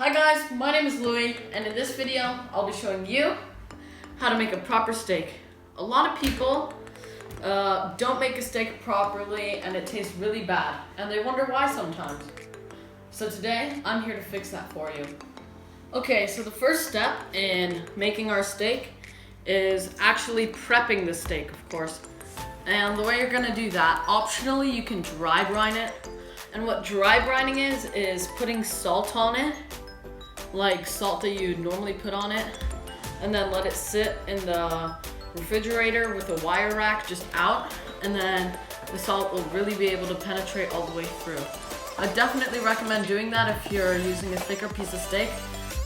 Hi guys, my name is Louie, and in this video, I'll be showing you how to make a proper steak. A lot of people don't make a steak properly and it tastes really bad, and they wonder why sometimes. So today, I'm here to fix that for you. Okay, so the first step in making our steak is actually prepping the steak, of course. And the way you're gonna do that, optionally you can dry brine it. And what dry brining is putting salt on it, like salt that you normally put on it, and then let it sit in the refrigerator with a wire rack just out, and then the salt will really be able to penetrate all the way through. I definitely recommend doing that if you're using a thicker piece of steak,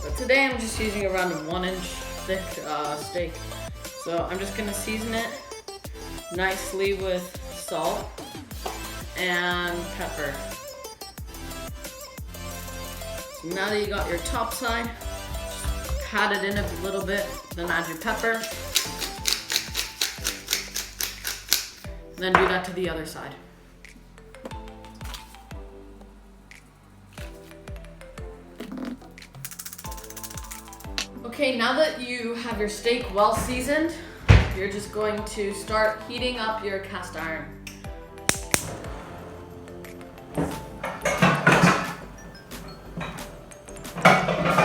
but today I'm just using around a 1-inch thick steak. So I'm just gonna season it nicely with salt and pepper. So now that you got your top side, just pat it in a little bit, then add your pepper. Then do that to the other side. Okay, now that you have your steak well seasoned, you're just going to start heating up your cast iron.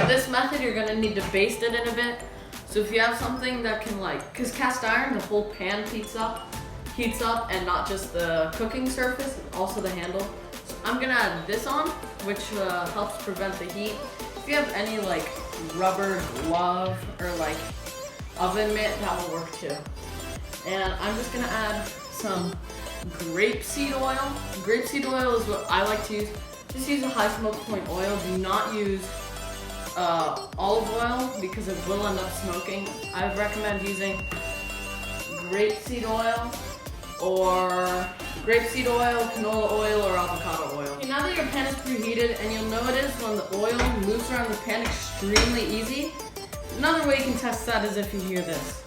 For this method, you're gonna need to baste it in a bit. So if you have something that can cause cast iron, the whole pan heats up and not just the cooking surface, also the handle. So I'm gonna add this on, which helps prevent the heat. If you have any rubber glove or oven mitt, that will work too. And I'm just gonna add some grapeseed oil. Grapeseed oil is what I like to use. Just use a high smoke point oil. Do not use olive oil because it will end up smoking. I recommend using grapeseed oil, canola oil, or avocado oil. Okay, now that your pan is preheated, and you'll notice when the oil moves around the pan extremely easy. Another way you can test that is if you hear this.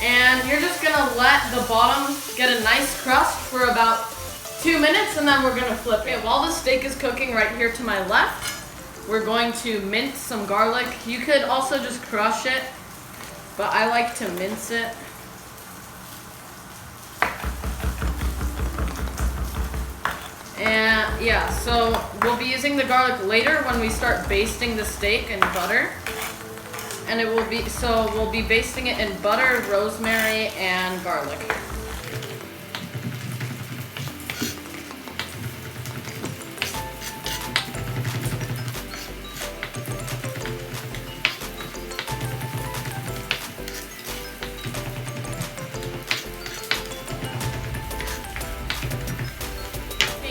And you're just gonna let the bottom get a nice crust for about 2 minutes, and then we're gonna flip it. While the steak is cooking right here to my left, we're going to mince some garlic. You could also just crush it, but I like to mince it. And yeah, so we'll be using the garlic later when we start basting the steak in butter. And we'll be basting it in butter, rosemary, and garlic.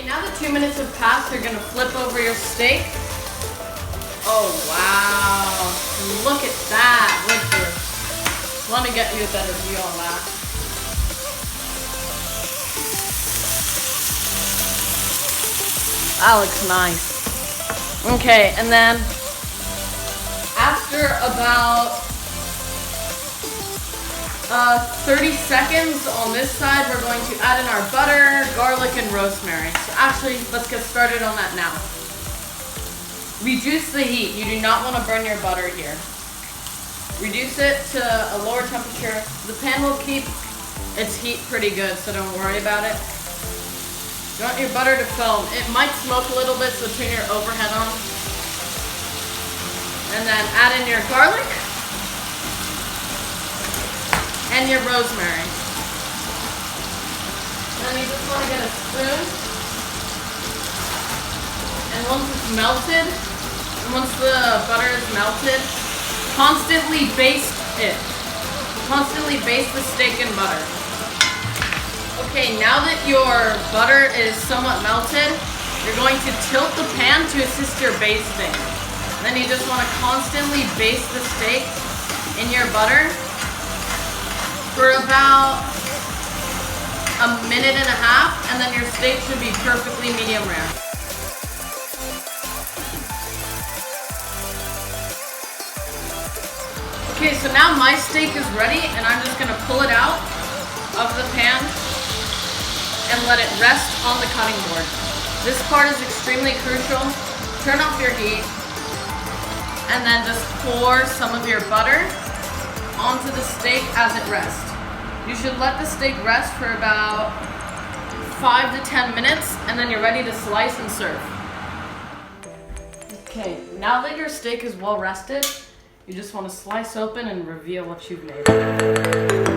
Now that 2 minutes have passed, you're gonna flip over your steak. Oh wow, look at that, would you? Let me get you a better view on that. That looks nice. Okay, and then after about 30 seconds on this side, we're going to add in our butter, garlic, and rosemary. So actually, let's get started on that now. Reduce the heat. You do not want to burn your butter here. Reduce it to a lower temperature. The pan will keep its heat pretty good, so don't worry about it. You want your butter to foam. It might smoke a little bit, so turn your overhead on. And then add in your garlic and your rosemary. Then you just want to get a spoon, and once it's melted, and once the butter is melted, constantly baste it. Constantly baste the steak in butter. Okay, now that your butter is somewhat melted, you're going to tilt the pan to assist your basting. And then you just want to constantly baste the steak in your butter for about a minute and a half, and then your steak should be perfectly medium rare. Okay, so now my steak is ready, and I'm just gonna pull it out of the pan and let it rest on the cutting board. This part is extremely crucial. Turn off your heat and then just pour some of your butter onto the steak as it rests. You should let the steak rest for about 5 to 10 minutes and then you're ready to slice and serve. Okay, now that your steak is well rested, you just want to slice open and reveal what you've made.